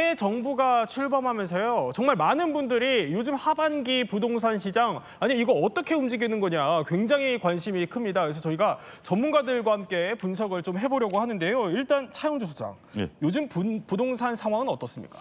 새 정부가 출범하면서요. 정말 많은 분들이 요즘 하반기 부동산 시장, 아니 이거 어떻게 움직이는 거냐 굉장히 관심이 큽니다. 그래서 저희가 전문가들과 함께 분석을 좀 해보려고 하는데요. 일단 차영주 소장, 예. 요즘 부동산 상황은 어떻습니까?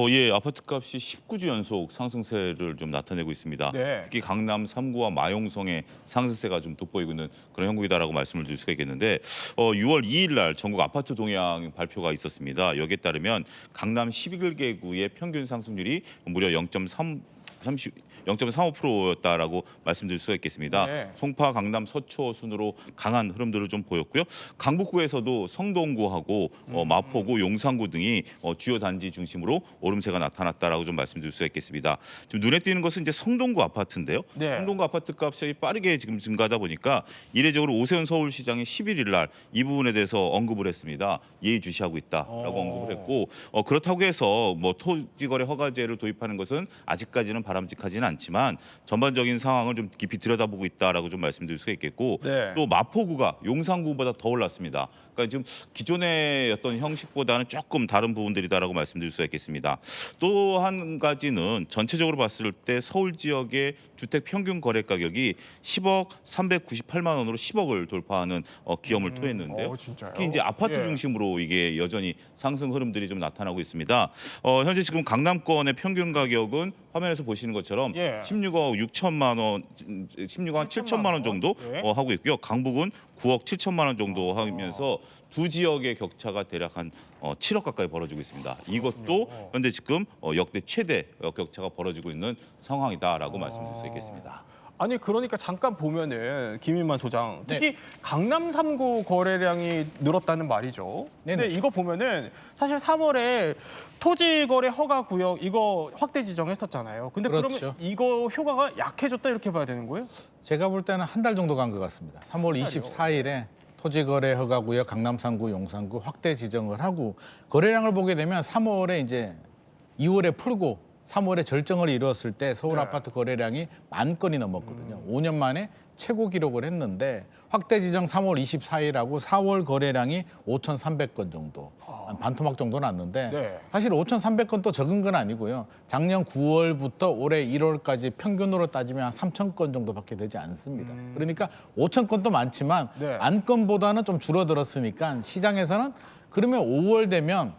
예, 아파트 값이 19주 연속 상승세를 좀 나타내고 있습니다. 네. 특히 강남 3구와 마용성의 상승세가 좀 돋보이고 있는 그런 형국이다라고 말씀을 드릴 수가 있겠는데 6월 2일 날 전국 아파트 동향 발표가 있었습니다. 여기에 따르면 강남 11개구의 평균 상승률이 무려 0.35%였다라고 말씀드릴 수가 있겠습니다. 네. 송파, 강남, 서초 순으로 강한 흐름들을 좀 보였고요. 강북구에서도 성동구하고 마포구, 용산구 등이 주요 단지 중심으로 오름세가 나타났다라고 좀 말씀드릴 수가 있겠습니다. 지금 눈에 띄는 것은 이제 성동구 아파트인데요. 네. 성동구 아파트 값이 빠르게 지금 증가하다 보니까 이례적으로 오세훈 서울시장이 11일 날 이 부분에 대해서 언급을 했습니다. 예의주시하고 있다라고 언급을 했고 그렇다고 해서 뭐 토지거래 허가제를 도입하는 것은 아직까지는 바람직하지는 않지만 전반적인 상황을 좀 깊이 들여다보고 있다라고 좀 말씀드릴 수가 있겠고 네. 또 마포구가 용산구보다 더 올랐습니다. 그러니까 지금 기존의 어떤 형식보다는 조금 다른 부분들이다라고 말씀드릴 수가 있겠습니다. 또 한 가지는 전체적으로 봤을 때 서울 지역의 주택 평균 거래 가격이 10억 398만 원으로 10억을 돌파하는 기염을 토했는데요. 진짜요? 특히 이제 아파트 예. 중심으로 이게 여전히 상승 흐름들이 좀 나타나고 있습니다. 현재 지금 강남권의 평균 가격은 화면에서 보시는 것처럼 예. 16억 6천만 원, 16억 7천만 원 정도 예. 하고 있고요. 강북은 9억 7천만 원 정도 하면서 두 지역의 격차가 대략 한 7억 가까이 벌어지고 있습니다. 이것도 현재 지금 역대 최대 격차가 벌어지고 있는 상황이다라고 말씀드릴 수 있겠습니다. 아니 그러니까 잠깐 보면은 김인만 소장, 특히 강남 3구 거래량이 늘었다는 말이죠. 근데 이거 보면은 사실 3월에 토지 거래 허가 구역 이거 확대 지정했었잖아요. 근데 그렇죠. 그러면 이거 효과가 약해졌다 이렇게 봐야 되는 거예요? 제가 볼 때는 한 달 정도 간 것 같습니다. 3월 24일에 토지거래 허가구역 강남 3구, 용산구 확대 지정을 하고 거래량을 보게 되면 3월에 이제 2월에 풀고 3월에 절정을 이루었을 때 서울 네. 아파트 거래량이 10,000건이 넘었거든요. 5년 만에 최고 기록을 했는데 확대 지정 3월 24일하고 4월 거래량이 5,300건 정도, 한 반토막 정도 났는데 네. 사실 5,300건 또 적은 건 아니고요. 작년 9월부터 올해 1월까지 평균으로 따지면 한 3,000건 정도밖에 되지 않습니다. 그러니까 5,000건도 많지만 네. 안건보다는 좀 줄어들었으니까 시장에서는 그러면 5월 되면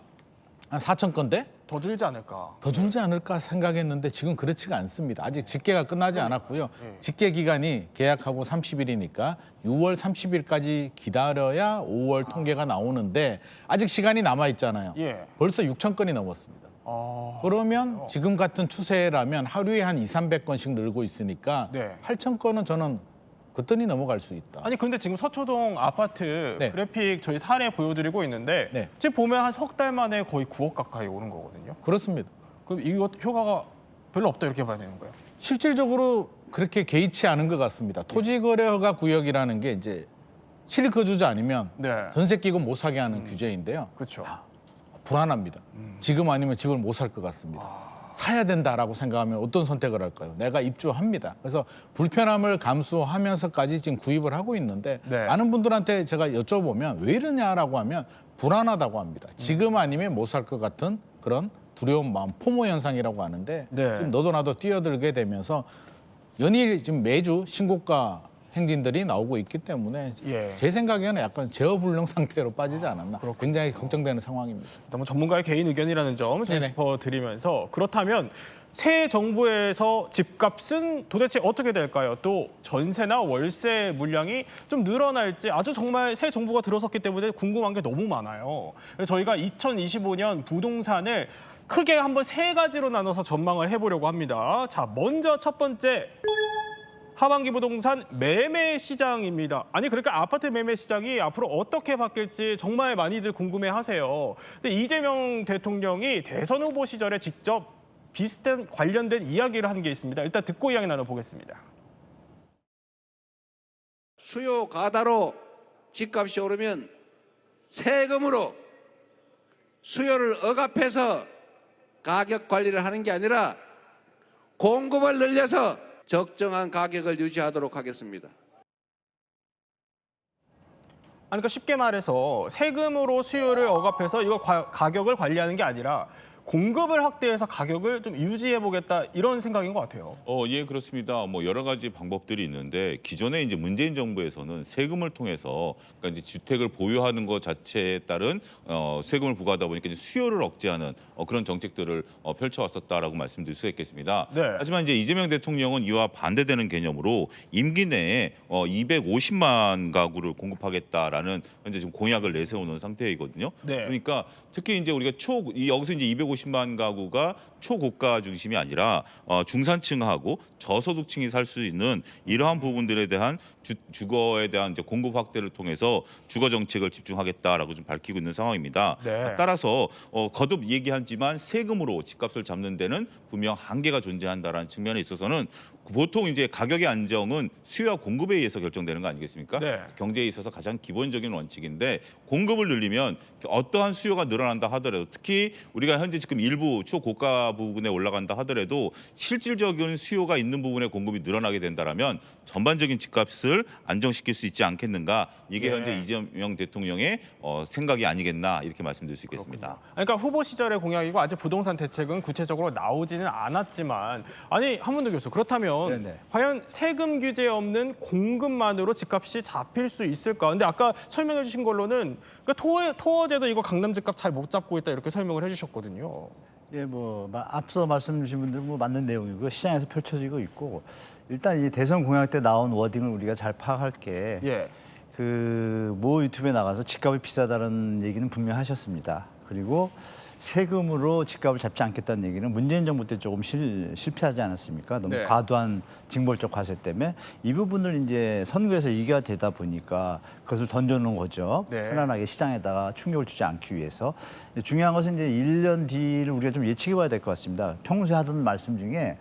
한 4,000건대? 더 줄지 않을까? 더 줄지 않을까 생각했는데 지금 그렇지가 않습니다. 아직 집계가 끝나지 않았고요. 집계 기간이 계약하고 30일이니까 6월 30일까지 기다려야 5월 통계가 나오는데 아직 시간이 남아 있잖아요. 예. 벌써 6,000건이 넘었습니다. 그러면 지금 같은 추세라면 하루에 한 200~300건씩 늘고 있으니까 네. 8,000건은 저는 그때니 넘어갈 수 있다. 아니 근데 지금 서초동 아파트 네. 그래픽 저희 사례 보여드리고 있는데 네. 지금 보면 한 석 달 만에 거의 9억 가까이 오른 거거든요. 그렇습니다. 그럼 이거 효과가 별로 없다 이렇게 봐야 되는 거예요? 실질적으로 그렇게 개의치 않은 것 같습니다. 토지거래허가 구역이라는 게 이제 실거주자 아니면 네. 전세 끼고 못 사게 하는 규제인데요. 그렇죠. 불안합니다. 지금 아니면 집을 못 살 것 같습니다. 사야 된다라고 생각하면 어떤 선택을 할까요? 내가 입주합니다. 그래서 불편함을 감수하면서까지 지금 구입을 하고 있는데 네. 많은 분들한테 제가 여쭤보면 왜 이러냐라고 하면 불안하다고 합니다. 지금 아니면 못 살 것 같은 그런 두려운 마음, 포모 현상이라고 하는데 네. 지금 너도 나도 뛰어들게 되면서 연일 지금 매주 신고가 행진들이 나오고 있기 때문에 예. 제 생각에는 약간 제어불능 상태로 빠지지 않았나. 굉장히 걱정되는 상황입니다. 너무 전문가의 개인 의견이라는 점 네네. 짚어드리면서 그렇다면 새 정부에서 집값은 도대체 어떻게 될까요? 또 전세나 월세 물량이 좀 늘어날지 아주 정말 새 정부가 들어섰기 때문에 궁금한 게 너무 많아요. 그래서 저희가 2025년 부동산을 크게 한번 세 가지로 나눠서 전망을 해보려고 합니다. 자, 먼저 첫 번째. 하반기 부동산 매매 시장입니다. 아니 그러니까 아파트 매매 시장이 앞으로 어떻게 바뀔지 정말 많이들 궁금해하세요. 근데 이재명 대통령이 대선 후보 시절에 직접 비슷한 관련된 이야기를 한 게 있습니다. 일단 듣고 이야기 나눠보겠습니다. 수요 과다로 집값이 오르면 세금으로 수요를 억압해서 가격 관리를 하는 게 아니라 공급을 늘려서 적정한 가격을 유지하도록 하겠습니다. 그러니까 쉽게 말해서 세금으로 수요를 억압해서 이거 가격을 관리하는 게 아니라 공급을 확대해서 가격을 좀 유지해 보겠다 이런 생각인 것 같아요. 예, 그렇습니다. 뭐 여러 가지 방법들이 있는데 기존에 이제 문재인 정부에서는 세금을 통해서 그러니까 이제 주택을 보유하는 것 자체에 따른 세금을 부과하다 보니까 이제 수요를 억제하는 그런 정책들을 펼쳐왔었다라고 말씀드릴 수 있겠습니다. 네. 하지만 이제 이재명 대통령은 이와 반대되는 개념으로 임기 내에 250만 가구를 공급하겠다라는 현재 지금 공약을 내세우는 상태이거든요. 네. 그러니까 특히 이제 우리가 여기서 이제 250만 가구가 초고가 중심이 아니라 중산층하고 저소득층이 살 수 있는 이러한 부분들에 대한 주거에 대한 이제 공급 확대를 통해서 주거 정책을 집중하겠다라고 좀 밝히고 있는 상황입니다. 네. 따라서 거듭 얘기하지만 세금으로 집값을 잡는 데는 분명 한계가 존재한다라는 측면에 있어서는 보통 이제 가격의 안정은 수요와 공급에 의해서 결정되는 거 아니겠습니까? 네. 경제에 있어서 가장 기본적인 원칙인데 공급을 늘리면 어떠한 수요가 늘어난다 하더라도 특히 우리가 현재 지금 일부 초고가 부분에 올라간다 하더라도 실질적인 수요가 있는 부분에 공급이 늘어나게 된다라면 전반적인 집값을 안정시킬 수 있지 않겠는가? 이게 네. 현재 이재명 대통령의 생각이 아니겠나 이렇게 말씀드릴 수 있겠습니다. 그러니까 후보 시절의 공약이고 아직 부동산 대책은 구체적으로 나오지는 않았지만 아니 한문도 교수 그렇다면 네네. 과연 세금 규제 없는 공급만으로 집값이 잡힐 수 있을까? 근데 아까 설명해 주신 걸로는 그러니까 토어제도 이거 강남 집값 잘 못 잡고 있다 이렇게 설명을 해주셨거든요. 예, 앞서 말씀 주신 분들 맞는 내용이고요. 시장에서 펼쳐지고 있고 일단 이 대선 공약 때 나온 워딩을 우리가 잘 파악할 게 예. 모 유튜브에 나가서 집값이 비싸다는 얘기는 분명히 하셨습니다. 그리고 세금으로 집값을 잡지 않겠다는 얘기는 문재인 정부 때 조금 실패하지 않았습니까? 너무 네. 과도한 징벌적 과세 때문에 이 부분을 이제 선거에서 이겨야 되다 보니까 그것을 던져놓은 거죠. 네. 편안하게 시장에다가 충격을 주지 않기 위해서. 중요한 것은 이제 1년 뒤를 우리가 좀 예측해 봐야 될 것 같습니다. 평소에 하던 말씀 중에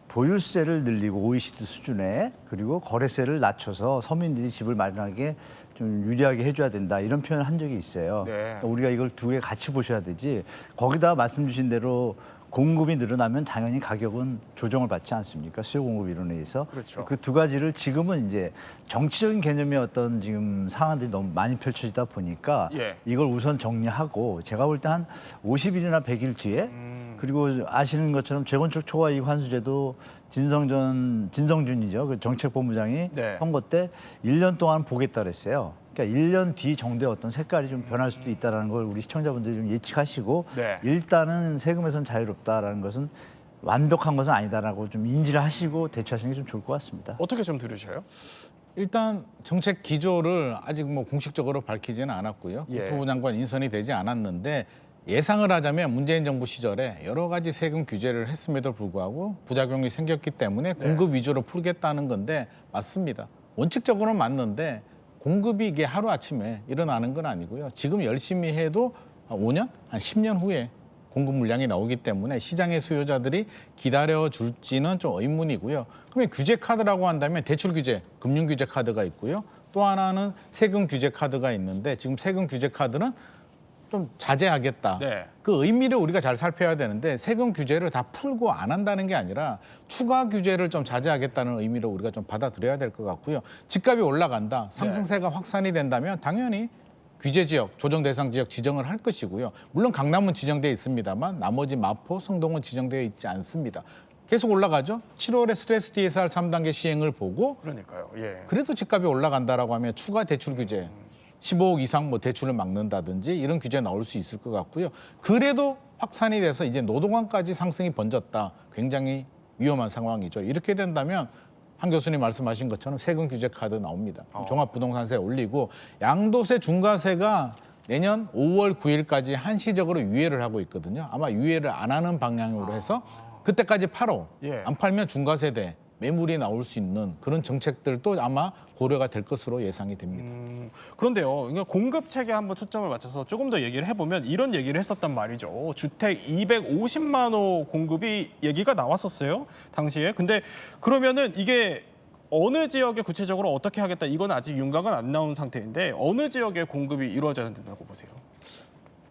보유세를 늘리고 OECD 수준에 그리고 거래세를 낮춰서 서민들이 집을 마련하게 좀 유리하게 해줘야 된다 이런 표현을 한 적이 있어요. 네. 그러니까 우리가 이걸 두 개 같이 보셔야 되지 거기다 말씀 주신 대로 공급이 늘어나면 당연히 가격은 조정을 받지 않습니까? 수요 공급 이론에 의해서. 그렇죠. 그 두 가지를 지금은 이제 정치적인 개념의 어떤 지금 상황들이 너무 많이 펼쳐지다 보니까 예. 이걸 우선 정리하고 제가 볼 때 한 50일이나 100일 뒤에 그리고 아시는 것처럼 재건축 초과 이익 환수제도 진성준이죠. 그 정책본부장이 네. 선거 때 1년 동안 보겠다 그랬어요. 그러니까 1년 뒤 정도의 어떤 색깔이 좀 변할 수도 있다는 걸 우리 시청자분들이 좀 예측하시고 네. 일단은 세금에선 자유롭다라는 것은 완벽한 것은 아니다라고 좀 인지를 하시고 대처하시는 게 좀 좋을 것 같습니다. 어떻게 좀 들으셔요? 일단 정책 기조를 아직 뭐 공식적으로 밝히지는 않았고요. 예. 국토부 장관 인선이 되지 않았는데 예상을 하자면 문재인 정부 시절에 여러 가지 세금 규제를 했음에도 불구하고 부작용이 생겼기 때문에 공급 위주로 풀겠다는 건데 맞습니다. 원칙적으로는 맞는데 공급이 이게 하루아침에 일어나는 건 아니고요. 지금 열심히 해도 한 5년, 한 10년 후에 공급 물량이 나오기 때문에 시장의 수요자들이 기다려줄지는 좀 의문이고요. 그러면 규제 카드라고 한다면 대출 규제, 금융 규제 카드가 있고요. 또 하나는 세금 규제 카드가 있는데 지금 세금 규제 카드는 좀 자제하겠다. 네. 그 의미를 우리가 잘 살펴야 되는데 세금 규제를 다 풀고 안 한다는 게 아니라 추가 규제를 좀 자제하겠다는 의미로 우리가 좀 받아들여야 될 것 같고요. 집값이 올라간다. 상승세가 확산이 된다면 당연히 규제 지역, 조정 대상 지역 지정을 할 것이고요. 물론 강남은 지정되어 있습니다만 나머지 마포, 성동은 지정되어 있지 않습니다. 계속 올라가죠. 7월에 스트레스 DSR 3단계 시행을 보고 그러니까요. 예. 그래도 집값이 올라간다라고 하면 추가 대출 규제 15억 이상 뭐 대출을 막는다든지 이런 규제 나올 수 있을 것 같고요. 그래도 확산이 돼서 이제 노동안까지 상승이 번졌다. 굉장히 위험한 상황이죠. 이렇게 된다면 한 교수님 말씀하신 것처럼 세금 규제 카드 나옵니다. 종합부동산세 올리고 양도세 중과세가 내년 5월 9일까지 한시적으로 유예를 하고 있거든요. 아마 유예를 안 하는 방향으로 해서 그때까지 팔어. 예. 안 팔면 중과세대. 매물이 나올 수 있는 그런 정책들도 아마 고려가 될 것으로 예상이 됩니다. 그런데요, 그러니까 공급 체계에 한번 초점을 맞춰서 조금 더 얘기를 해보면 이런 얘기를 했었단 말이죠. 주택 250만 호 공급이 얘기가 나왔었어요, 당시에. 근데 그러면은 이게 어느 지역에 구체적으로 어떻게 하겠다 이건 아직 윤곽은 안 나온 상태인데 어느 지역에 공급이 이루어져야 된다고 보세요?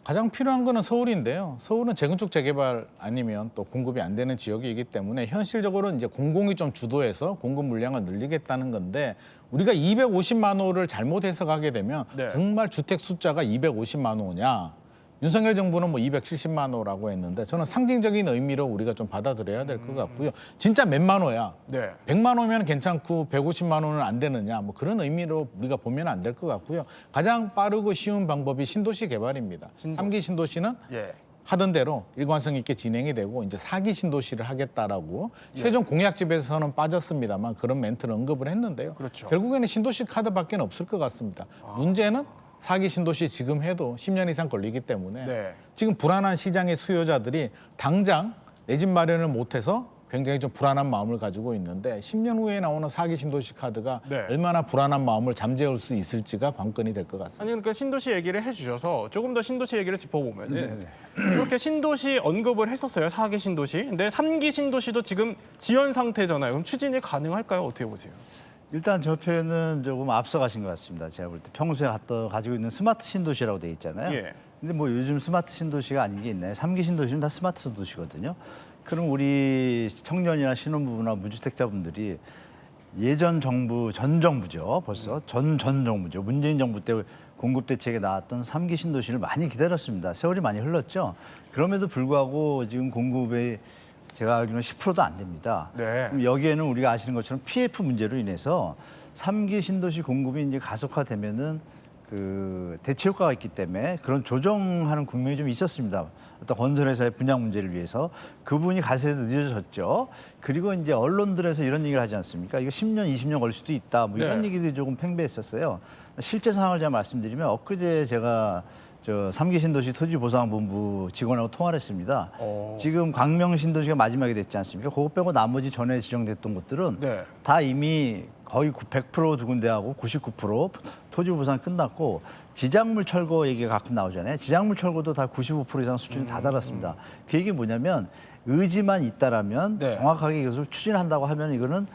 가장 필요한 거는 서울인데요. 서울은 재건축 재개발 아니면 또 공급이 안 되는 지역이기 때문에 현실적으로 이제 공공이 좀 주도해서 공급 물량을 늘리겠다는 건데 우리가 250만 호를 잘못 해석하게 되면 네. 정말 주택 숫자가 250만 호냐 윤석열 정부는 뭐 270만 호라고 했는데 저는 상징적인 의미로 우리가 좀 받아들여야 될 것 같고요. 진짜 몇만 호야. 네. 100만 호면 괜찮고 150만 호는 안 되느냐 뭐 그런 의미로 우리가 보면 안 될 것 같고요. 가장 빠르고 쉬운 방법이 신도시 개발입니다. 신도시. 3기 신도시는 예. 하던 대로 일관성 있게 진행이 되고 이제 4기 신도시를 하겠다라고 최종 공약집에서는 빠졌습니다만 그런 멘트를 언급을 했는데요. 그렇죠. 결국에는 신도시 카드밖에 없을 것 같습니다. 문제는 4기 신도시 지금 해도 10년 이상 걸리기 때문에 네. 지금 불안한 시장의 수요자들이 당장 내 집 마련을 못해서 굉장히 좀 불안한 마음을 가지고 있는데 10년 후에 나오는 4기 신도시 카드가 네. 얼마나 불안한 마음을 잠재울 수 있을지가 관건이 될 것 같습니다. 아니 그러니까 신도시 얘기를 해주셔서 조금 더 신도시 얘기를 짚어보면은 이렇게 신도시 언급을 했었어요. 4기 신도시. 근데 3기 신도시도 지금 지연 상태잖아요. 그럼 추진이 가능할까요? 어떻게 보세요? 일단 저 표현은 조금 앞서가신 것 같습니다. 제가 볼 때 평소에 가지고 있는 스마트 신도시라고 돼 있잖아요. 예. 근데 뭐 요즘 스마트 신도시가 아닌 게 있나요? 3기 신도시는 다 스마트 신도시거든요. 그럼 우리 청년이나 신혼부부나 무주택자분들이 예전 정부, 전 정부죠. 벌써 전 정부죠. 문재인 정부 때 공급 대책에 나왔던 3기 신도시를 많이 기다렸습니다. 세월이 많이 흘렀죠. 그럼에도 불구하고 지금 공급이 제가 알기로는 10%도 안 됩니다. 네. 그럼 여기에는 우리가 아시는 것처럼 PF 문제로 인해서 3기 신도시 공급이 이제 가속화되면은 그 대체 효과가 있기 때문에 그런 조정하는 국면이 좀 있었습니다. 어떤 건설회사의 분양 문제를 위해서 그 부분이 가세도 늦어졌죠. 그리고 이제 언론들에서 이런 얘기를 하지 않습니까? 이거 10년, 20년 걸릴 수도 있다. 뭐 이런 네. 얘기들이 조금 팽배했었어요. 실제 상황을 제가 말씀드리면 엊그제 제가 저 3기 신도시 토지보상본부 직원하고 통화를 했습니다. 지금 광명 신도시가 마지막이 됐지 않습니까? 그거 빼고 나머지 전에 지정됐던 곳들은 네. 다 이미 거의 100% 두 군데하고 99% 토지 보상이 끝났고 지작물 철거 얘기가 가끔 나오잖아요. 지작물 철거도 다 95% 이상 수준이 다 달았습니다. 그 얘기 뭐냐면 의지만 있다라면 네. 정확하게 이것을 추진한다고 하면 이거는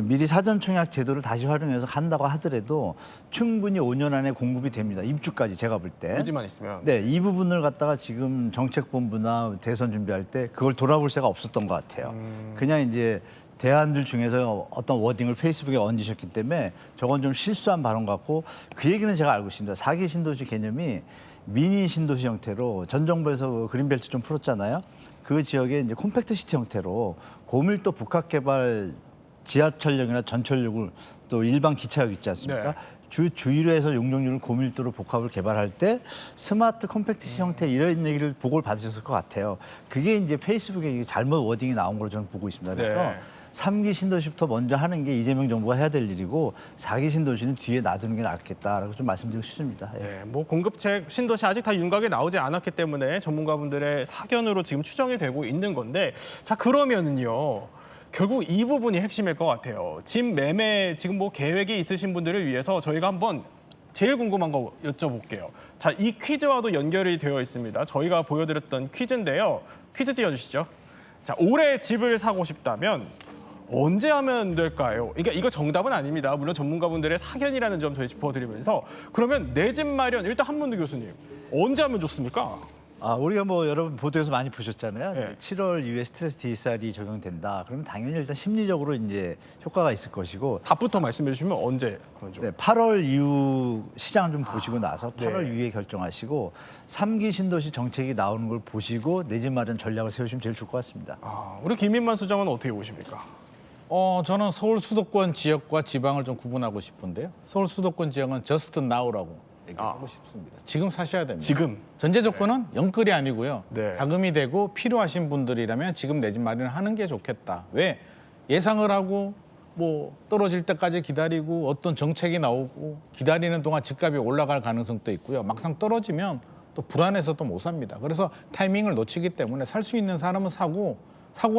미리 사전 청약 제도를 다시 활용해서 한다고 하더라도 충분히 5년 안에 공급이 됩니다. 입주까지 제가 볼 때. 의지만 있으면. 네, 이 부분을 갖다가 지금 정책본부나 대선 준비할 때 그걸 돌아볼 새가 없었던 것 같아요. 그냥 이제 대안들 중에서 어떤 워딩을 페이스북에 얹으셨기 때문에 저건 좀 실수한 발언 같고 그 얘기는 제가 알고 있습니다. 4기 신도시 개념이 미니 신도시 형태로 전 정부에서 그린벨트 좀 풀었잖아요. 그 지역에 이제 콤팩트 시티 형태로 고밀도 복합 개발 지하철역이나 전철역을 또 일반 기차역 있지 않습니까? 네. 주위로해서 용적률을 고밀도로 복합을 개발할 때 스마트 컴팩트 형태 이런 얘기를 보고를 받으셨을 것 같아요. 그게 이제 페이스북에 잘못 워딩이 나온 걸로 저는 보고 있습니다. 그래서 네. 3기 신도시부터 먼저 하는 게 이재명 정부가 해야 될 일이고 4기 신도시는 뒤에 놔두는 게 낫겠다라고 좀 말씀드리고 싶습니다. 예. 네, 뭐 공급책 신도시 아직 다 윤곽에 나오지 않았기 때문에 전문가분들의 사견으로 지금 추정이 되고 있는 건데 자 그러면은요. 결국 이 부분이 핵심일 것 같아요. 집 매매 지금 뭐 계획이 있으신 분들을 위해서 저희가 한번 제일 궁금한 거 여쭤볼게요. 자, 이 퀴즈와도 연결이 되어 있습니다. 저희가 보여드렸던 퀴즈인데요. 퀴즈 띄워주시죠. 자, 올해 집을 사고 싶다면 언제 하면 될까요? 그러니까 이거 정답은 아닙니다. 물론 전문가분들의 사견이라는 점 저희 짚어드리면서 그러면 내 집 마련 일단 한문두 교수님 언제 하면 좋습니까? 우리가 뭐 여러분 보도에서 많이 보셨잖아요. 네. 7월 이후에 스트레스 DSR이 적용된다. 그러면 당연히 일단 심리적으로 이제 효과가 있을 것이고 답부터 말씀해 주시면 언제 하면 좀. 네, 8월 이후 시장 좀 보시고 나서 네. 8월 이후에 결정하시고 3기 신도시 정책이 나오는 걸 보시고 내 집 마련 전략을 세우시면 제일 좋을 것 같습니다. 우리 김민만 수장은 어떻게 보십니까? 저는 서울 수도권 지역과 지방을 좀 구분하고 싶은데요. 서울 수도권 지역은 just now라고 얘기하고 싶습니다. 지금 사셔야 됩니다. 지금. 전제 조건은 영끌이 아니고요. 네. 자금이 되고 필요하신 분들이라면 지금 내 집 마련을 하는 게 좋겠다. 왜? 예상을 하고 뭐 떨어질 때까지 기다리고 어떤 정책이 나오고 기다리는 동안 집값이 올라갈 가능성도 있고요. 막상 떨어지면 또 불안해서 또 못 삽니다. 그래서 타이밍을 놓치기 때문에 살 수 있는 사람은 사고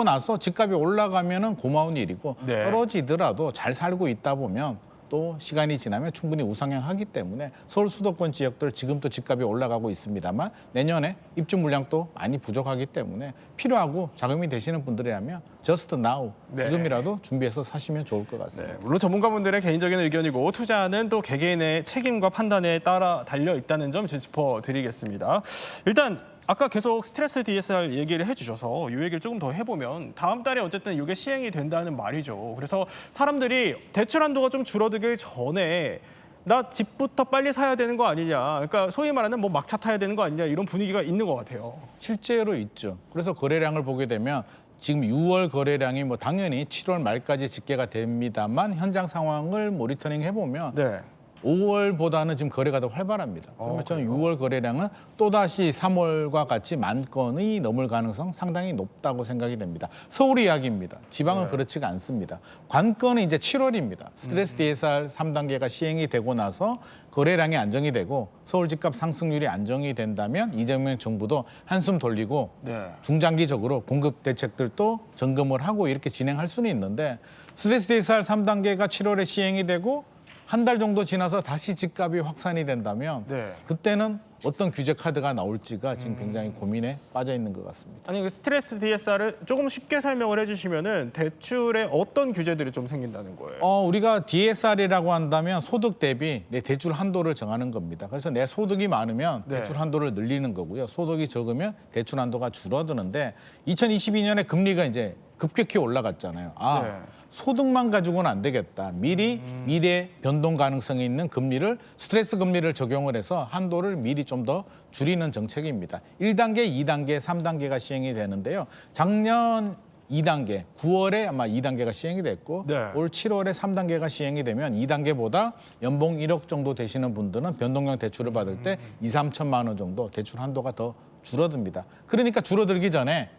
나서 집값이 올라가면은 고마운 일이고 네. 떨어지더라도 잘 살고 있다 보면 또 시간이 지나면 충분히 우상향하기 때문에 서울 수도권 지역들 지금도 집값이 올라가고 있습니다만 내년에 입주 물량도 많이 부족하기 때문에 필요하고 자금이 되시는 분들이라면 just now 네. 지금이라도 준비해서 사시면 좋을 것 같습니다. 네, 물론 전문가분들의 개인적인 의견이고 투자는 또 개개인의 책임과 판단에 따라 달려 있다는 점 짚어드리겠습니다. 일단 아까 계속 스트레스 DSR 얘기를 해주셔서 이 얘기를 조금 더 해보면 다음 달에 어쨌든 이게 시행이 된다는 말이죠. 그래서 사람들이 대출 한도가 좀 줄어들기 전에 나 집부터 빨리 사야 되는 거 아니냐. 그러니까 소위 말하는 뭐 막차 타야 되는 거 아니냐 이런 분위기가 있는 것 같아요. 실제로 있죠. 그래서 거래량을 보게 되면 지금 6월 거래량이 뭐 당연히 7월 말까지 집계가 됩니다만 현장 상황을 모니터링 해보면 네. 5월보다는 지금 거래가 더 활발합니다. 그러면 저는 그래요? 6월 거래량은 또다시 3월과 같이 만 건이 넘을 가능성 상당히 높다고 생각이 됩니다. 서울 이야기입니다. 지방은 네. 그렇지가 않습니다. 관건은 이제 7월입니다. 스트레스 DSR 3단계가 시행이 되고 나서 거래량이 안정이 되고 서울 집값 상승률이 안정이 된다면 이재명 정부도 한숨 돌리고 네. 중장기적으로 공급 대책들도 점검을 하고 이렇게 진행할 수는 있는데 스트레스 DSR 3단계가 7월에 시행이 되고 한 달 정도 지나서 다시 집값이 확산이 된다면 네. 그때는 어떤 규제 카드가 나올지가 지금 굉장히 고민에 빠져 있는 것 같습니다. 아니 그 스트레스 DSR을 조금 쉽게 설명을 해주시면은 대출에 어떤 규제들이 좀 생긴다는 거예요. 우리가 DSR이라고 한다면 소득 대비 내 대출 한도를 정하는 겁니다. 그래서 내 소득이 많으면 네. 대출 한도를 늘리는 거고요. 소득이 적으면 대출 한도가 줄어드는데 2022년에 금리가 이제 급격히 올라갔잖아요. 네. 소득만 가지고는 안 되겠다. 미리 미래 변동 가능성이 있는 금리를 스트레스 금리를 적용을 해서 한도를 미리 좀 더 줄이는 정책입니다. 1단계, 2단계, 3단계가 시행이 되는데요. 작년 2단계, 9월에 아마 2단계가 시행이 됐고 네. 올 7월에 3단계가 시행이 되면 2단계보다 연봉 1억 정도 되시는 분들은 변동형 대출을 받을 때 2, 3천만 원 정도 대출 한도가 더 줄어듭니다. 그러니까 줄어들기 전에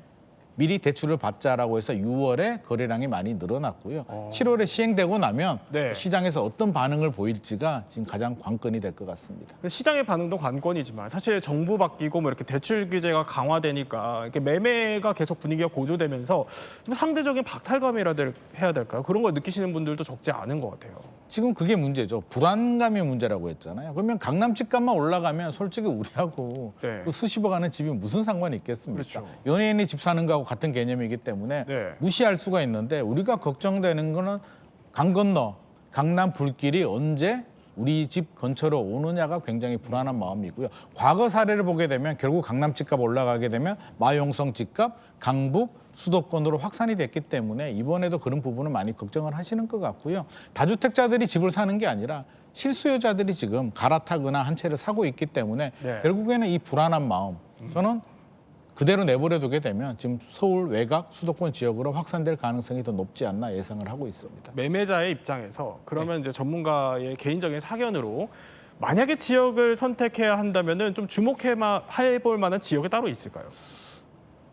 미리 대출을 받자라고 해서 6월에 거래량이 많이 늘어났고요. 7월에 시행되고 나면 네. 시장에서 어떤 반응을 보일지가 지금 가장 관건이 될 것 같습니다. 시장의 반응도 관건이지만 사실 정부 바뀌고 뭐 이렇게 대출 규제가 강화되니까 이렇게 매매가 계속 분위기가 고조되면서 좀 상대적인 박탈감이라 해야 될까요? 그런 걸 느끼시는 분들도 적지 않은 것 같아요. 지금 그게 문제죠. 불안감이 문제라고 했잖아요. 그러면 강남 집값만 올라가면 솔직히 우리하고 네. 그 수십억 하는 집이 무슨 상관이 있겠습니까? 그렇죠. 연예인이 집 사는 거하고 같은 개념이기 때문에 네. 무시할 수가 있는데 우리가 걱정되는 거는 강 건너 강남 불길이 언제 우리 집 근처로 오느냐가 굉장히 불안한 마음이고요. 과거 사례를 보게 되면 결국 강남 집값 올라가게 되면 마용성 집값, 강북, 수도권으로 확산이 됐기 때문에 이번에도 그런 부분은 많이 걱정을 하시는 것 같고요. 다주택자들이 집을 사는 게 아니라 실수요자들이 지금 갈아타거나 한 채를 사고 있기 때문에 네. 결국에는 이 불안한 마음 저는 그대로 내버려 두게 되면 지금 서울 외곽 수도권 지역으로 확산될 가능성이 더 높지 않나 예상을 하고 있습니다. 매매자의 입장에서 그러면 이제 전문가의 개인적인 사견으로 만약에 지역을 선택해야 한다면은 좀 주목해볼 만한 지역이 따로 있을까요?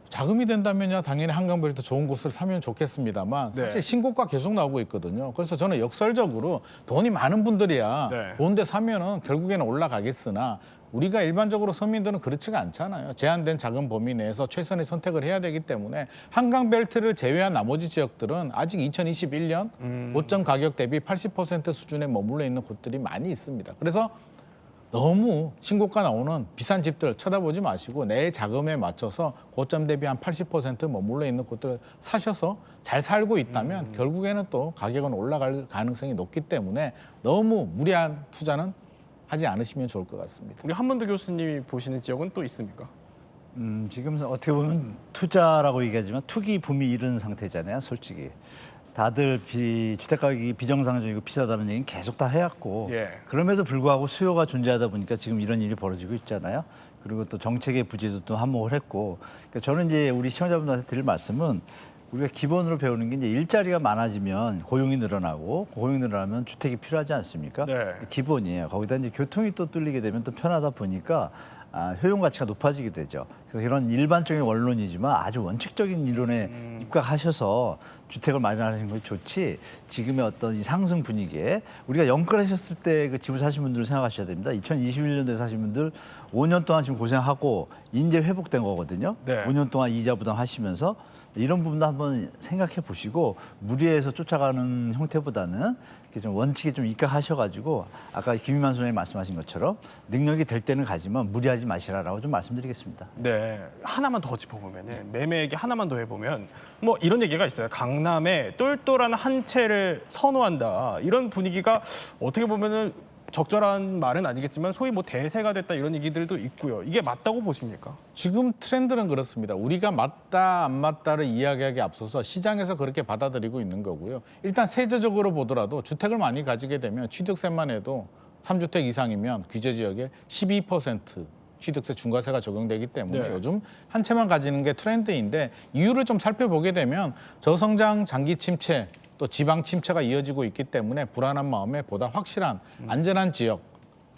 자금이 된다면요 당연히 한강변이 더 좋은 곳을 사면 좋겠습니다만 네. 사실 신고가 계속 나오고 있거든요. 그래서 저는 역설적으로 돈이 많은 분들이야 네. 좋은 데 사면은 결국에는 올라가겠으나 우리가 일반적으로 서민들은 그렇지가 않잖아요. 제한된 자금 범위 내에서 최선의 선택을 해야 되기 때문에 한강벨트를 제외한 나머지 지역들은 아직 2021년 고점 가격 대비 80% 수준에 머물러 있는 곳들이 많이 있습니다. 그래서 너무 신고가 나오는 비싼 집들 쳐다보지 마시고 내 자금에 맞춰서 고점 대비 한 80% 머물러 있는 곳들을 사셔서 잘 살고 있다면 결국에는 또 가격은 올라갈 가능성이 높기 때문에 너무 무리한 투자는 하지 않으시면 좋을 것 같습니다. 우리 한문도 교수님이 보시는 지역은 또 있습니까? 지금 어떻게 보면 투자라고 얘기하지만 투기 붐이 이른 상태잖아요, 솔직히. 다들 주택 가격이 비정상적이고 비싸다는 얘기는 계속 다 해왔고 예. 그럼에도 불구하고 수요가 존재하다 보니까 지금 이런 일이 벌어지고 있잖아요. 그리고 또 정책의 부재도 또 한몫을 했고 그러니까 저는 이제 우리 시청자분들한테 드릴 말씀은 우리가 기본으로 배우는 게 이제 일자리가 많아지면 고용이 늘어나고 고용이 늘어나면 주택이 필요하지 않습니까? 네. 기본이에요. 거기다 이제 교통이 또 뚫리게 되면 또 편하다 보니까 효용 가치가 높아지게 되죠. 그래서 이런 일반적인 원론이지만 아주 원칙적인 이론에 입각하셔서 주택을 마련하는 것이 좋지 지금의 어떤 이 상승 분위기에 우리가 영끌하셨을 때 그 집을 사신 분들을 생각하셔야 됩니다. 2021년도에 사신 분들 5년 동안 지금 고생하고 이제 회복된 거거든요. 네. 5년 동안 이자 부담하시면서 이런 부분도 한번 생각해 보시고 무리해서 쫓아가는 형태보다는 이렇게 좀 원칙에 좀 입각하셔가지고 아까 김희만 소장님 말씀하신 것처럼 능력이 될 때는 가지만 무리하지 마시라라고 좀 말씀드리겠습니다. 네, 하나만 더 짚어보면은 매매 얘기 하나만 더 해보면 뭐 이런 얘기가 있어요. 강남에 똘똘한 한 채를 선호한다 이런 분위기가 어떻게 보면은 적절한 말은 아니겠지만 소위 뭐 대세가 됐다 이런 얘기들도 있고요. 이게 맞다고 보십니까? 지금 트렌드는 그렇습니다. 우리가 맞다 안 맞다를 이야기하기 앞서서 시장에서 그렇게 받아들이고 있는 거고요. 일단 세제적으로 보더라도 주택을 많이 가지게 되면 취득세만 해도 3주택 이상이면 규제 지역에 12% 취득세 중과세가 적용되기 때문에 네. 요즘 한 채만 가지는 게 트렌드인데 이유를 좀 살펴보게 되면 저성장 장기 침체 또 지방 침체가 이어지고 있기 때문에 불안한 마음에 보다 확실한 안전한 지역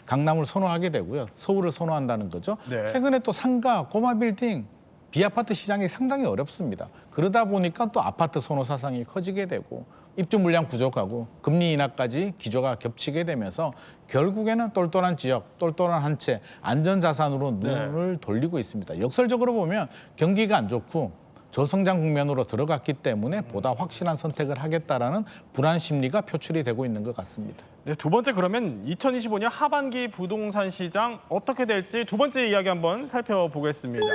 강남을 선호하게 되고요. 서울을 선호한다는 거죠. 네. 최근에 또 상가, 꼬마 빌딩, 비아파트 시장이 상당히 어렵습니다. 그러다 보니까 또 아파트 선호 사상이 커지게 되고 입주 물량 부족하고 금리 인하까지 기조가 겹치게 되면서 결국에는 똘똘한 지역, 똘똘한 한 채, 안전 자산으로 눈을 돌리고 있습니다. 역설적으로 보면 경기가 안 좋고 저성장 국면으로 들어갔기 때문에 보다 확실한 선택을 하겠다라는 불안 심리가 표출이 되고 있는 것 같습니다. 네, 두 번째 그러면 2025년 하반기 부동산 시장 어떻게 될지 두 번째 이야기 한번 살펴보겠습니다.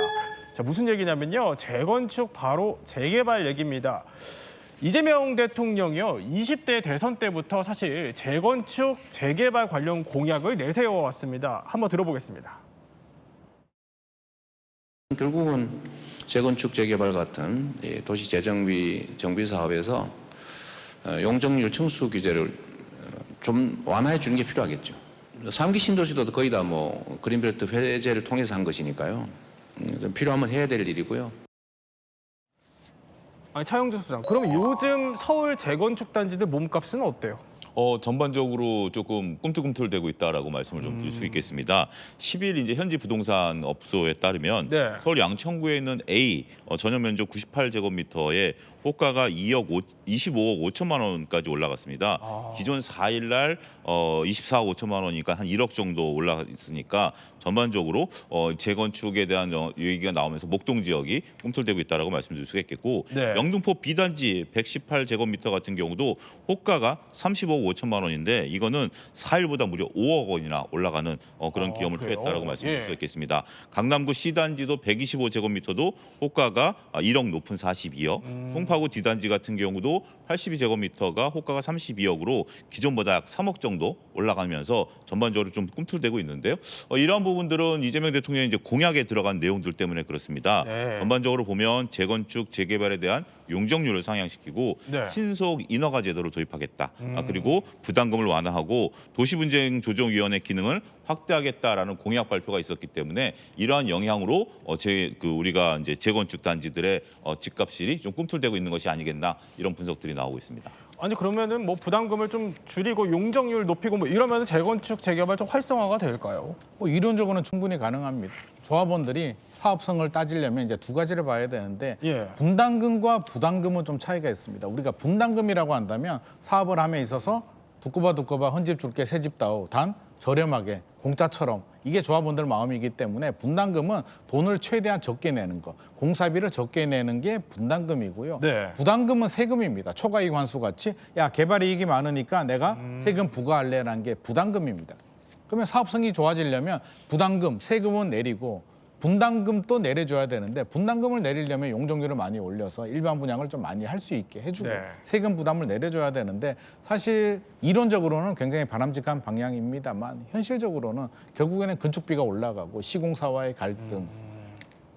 자, 무슨 얘기냐면요. 재건축 바로 재개발 얘기입니다. 이재명 대통령이요. 20대 대선 때부터 사실 재건축 재개발 관련 공약을 내세워 왔습니다. 한번 들어보겠습니다. 결국은 재건축 재개발 같은 도시 재정비 정비 사업에서 용적률 청수 규제를 좀 완화해 주는 게 필요하겠죠. 3기 신도시도 거의 다 뭐 그린벨트 회제를 통해서 한 것이니까요. 좀 필요하면 해야 될 일이고요. 아니, 차영주 소장, 그럼 요즘 서울 재건축 단지들 몸값은 어때요? 전반적으로 조금 꿈틀꿈틀대고 있다라고 말씀을 좀 드릴 수 있겠습니다. 10일 이제 현지 부동산 업소에 따르면 네. 서울 양천구에 있는 A 전용 면적 98제곱미터에 호가가 25억 5천만 원까지 올라갔습니다. 기존 4일 날 24억 5천만 원이니까 한 1억 정도 올라갔으니까 전반적으로 재건축에 대한 얘기가 나오면서 목동 지역이 꿈틀대고 있다라고 말씀드릴 수가 있겠고 네. 영등포 B단지 118제곱미터 같은 경우도 호가가 30억 5천만 원인데 이거는 4일보다 무려 5억 원이나 올라가는 그런 기염을 그래요? 토했다라고 말씀드릴 예. 수 있겠습니다. 강남구 C단지도 125제곱미터도 호가가 1억 높은 42억, 송파구 D단지 같은 경우도 82제곱미터가 호가가 32억으로 기존보다 약 3억 정도 올라가면서 전반적으로 좀 꿈틀대고 있는데요. 이러한 부분들은 이재명 대통령이 이제 공약에 들어간 내용들 때문에 그렇습니다. 네. 전반적으로 보면 재건축, 재개발에 대한 용적률을 상향시키고 네. 신속 인허가 제도를 도입하겠다. 그리고 부담금을 완화하고 도시분쟁 조정위원회 기능을 확대하겠다라는 공약 발표가 있었기 때문에 이러한 영향으로 우리가 이제 재건축 단지들의 집값이 좀 꿈틀대고 있는 것이 아니겠나 이런 분석들이 나오고 있습니다. 아니, 그러면은 뭐 부담금을 좀 줄이고 용적률 높이고 뭐 이러면 재건축 재개발 좀 활성화가 될까요? 이론적으로는 충분히 가능합니다. 조합원들이 사업성을 따지려면 이제 두 가지를 봐야 되는데 예. 분담금과 부담금은 좀 차이가 있습니다. 우리가 분담금이라고 한다면 사업을 함에 있어서 두꺼봐 헌집 줄게 새집 다오 단 저렴하게 공짜처럼 이게 조합원들 마음이기 때문에 분담금은 돈을 최대한 적게 내는 거, 공사비를 적게 내는 게 분담금이고요. 네. 부담금은 세금입니다. 초과이익 환수 같이 야 개발 이익이 많으니까 내가 세금 부과할래라는 게 부담금입니다. 그러면 사업성이 좋아지려면 부담금, 세금은 내리고 분담금도 내려줘야 되는데 분담금을 내리려면 용적률을 많이 올려서 일반 분양을 좀 많이 할 수 있게 해주고 네. 세금 부담을 내려줘야 되는데 사실 이론적으로는 굉장히 바람직한 방향입니다만 현실적으로는 결국에는 건축비가 올라가고 시공사와의 갈등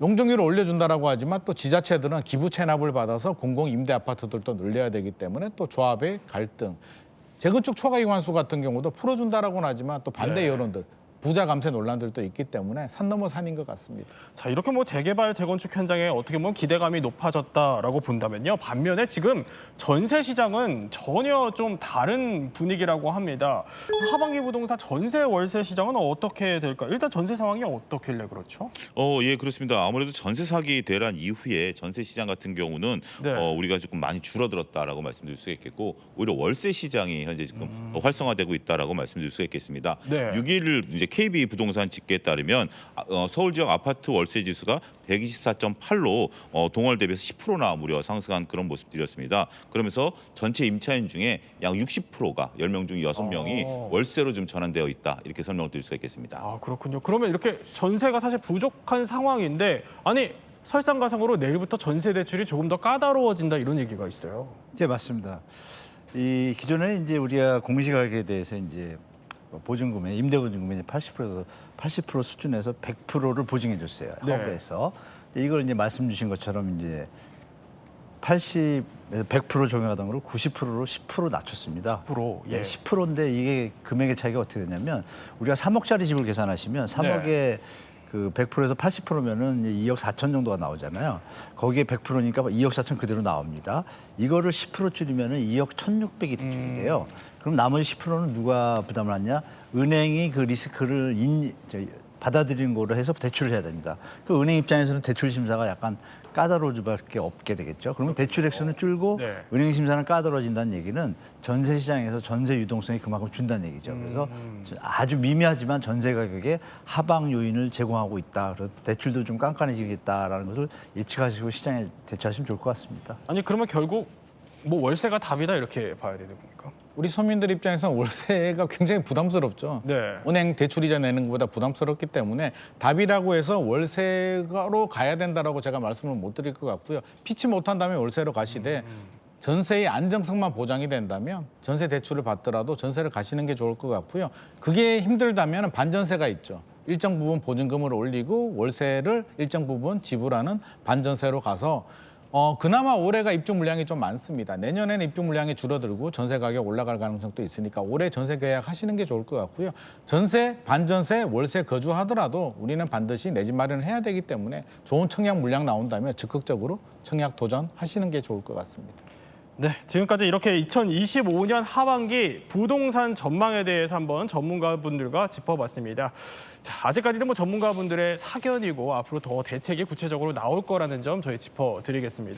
용적률을 올려준다라고 하지만 또 지자체들은 기부 체납을 받아서 공공 임대 아파트들도 늘려야 되기 때문에 또 조합의 갈등 재건축 초과이익 환수 같은 경우도 풀어준다라고는 하지만 또 반대 네. 여론들 부자 감세 논란들도 있기 때문에 산 넘어 산인 것 같습니다. 자, 이렇게 뭐 재개발 재건축 현장에 어떻게 보면 기대감이 높아졌다라고 본다면요. 반면에 지금 전세 시장은 전혀 좀 다른 분위기라고 합니다. 하반기 부동산 전세 월세 시장은 어떻게 될까요? 일단 전세 상황이 어떻길래 그렇죠? 예, 그렇습니다. 아무래도 전세 사기 대란 이후에 전세 시장 같은 경우는 네. 우리가 조금 많이 줄어들었다라고 말씀드릴 수 있겠고 오히려 월세 시장이 현재 지금 더 활성화되고 있다라고 말씀드릴 수 있겠습니다. 네. 6일 이제 KB 부동산 집계에 따르면 서울 지역 아파트 월세 지수가 124.8로 동월 대비해서 10%나 무려 상승한 그런 모습들이었습니다. 그러면서 전체 임차인 중에 약 60%가 10명 중 6명이 월세로 좀 전환되어 있다. 이렇게 설명을 드릴 수가 있겠습니다. 아, 그렇군요. 그러면 이렇게 전세가 사실 부족한 상황인데 아니 설상가상으로 내일부터 전세 대출이 조금 더 까다로워진다 이런 얘기가 있어요. 네, 맞습니다. 이 기존에는 이제 우리가 공시가격에 대해서 이제 보증금에 임대보증금의 80% 수준에서 100%를 보증해 줬어요. 네. 허브에서. 이걸 이제 말씀 주신 것처럼 이제 80에서 100% 적용하던 걸 90%로 10% 낮췄습니다. 10%, 예. 10%인데 이게 금액의 차이가 어떻게 되냐면 우리가 3억짜리 집을 계산하시면 3억에 그 100%에서 80%면은 2억 4천 정도가 나오잖아요. 거기에 100%니까 2억 4천 그대로 나옵니다. 이거를 10% 줄이면은 2억 1,600이 대출이 돼요. 그럼 나머지 10%는 누가 부담을 하냐? 은행이 그 리스크를 받아들이는 거로 해서 대출을 해야 됩니다. 그 은행 입장에서는 대출 심사가 약간 까다로울 수밖에 없게 되겠죠. 그러면 대출 액수는 줄고 네. 은행 심사는 까다로워진다는 얘기는 전세 시장에서 전세 유동성이 그만큼 준다는 얘기죠. 그래서 아주 미미하지만 전세 가격에 하방 요인을 제공하고 있다. 그래서 대출도 좀 깐깐해지겠다라는 것을 예측하시고 시장에 대처하시면 좋을 것 같습니다. 아니 그러면 결국 뭐 월세가 답이다 이렇게 봐야 되는 겁니까? 우리 서민들 입장에서는 월세가 굉장히 부담스럽죠. 네. 은행 대출이자 내는 것보다 부담스럽기 때문에 답이라고 해서 월세로 가야 된다라고 제가 말씀을 못 드릴 것 같고요. 피치 못한다면 월세로 가시되 전세의 안정성만 보장이 된다면 전세 대출을 받더라도 전세를 가시는 게 좋을 것 같고요. 그게 힘들다면 반전세가 있죠. 일정 부분 보증금을 올리고 월세를 일정 부분 지불하는 반전세로 가서 그나마 올해가 입주 물량이 좀 많습니다. 내년에는 입주 물량이 줄어들고 전세 가격 올라갈 가능성도 있으니까 올해 전세 계약 하시는 게 좋을 것 같고요. 전세, 반전세, 월세 거주하더라도 우리는 반드시 내 집 마련을 해야 되기 때문에 좋은 청약 물량 나온다면 적극적으로 청약 도전하시는 게 좋을 것 같습니다. 네, 지금까지 이렇게 2025년 하반기 부동산 전망에 대해서 한번 전문가분들과 짚어봤습니다. 자, 아직까지는 뭐 전문가분들의 사견이고 앞으로 더 대책이 구체적으로 나올 거라는 점 저희 짚어드리겠습니다.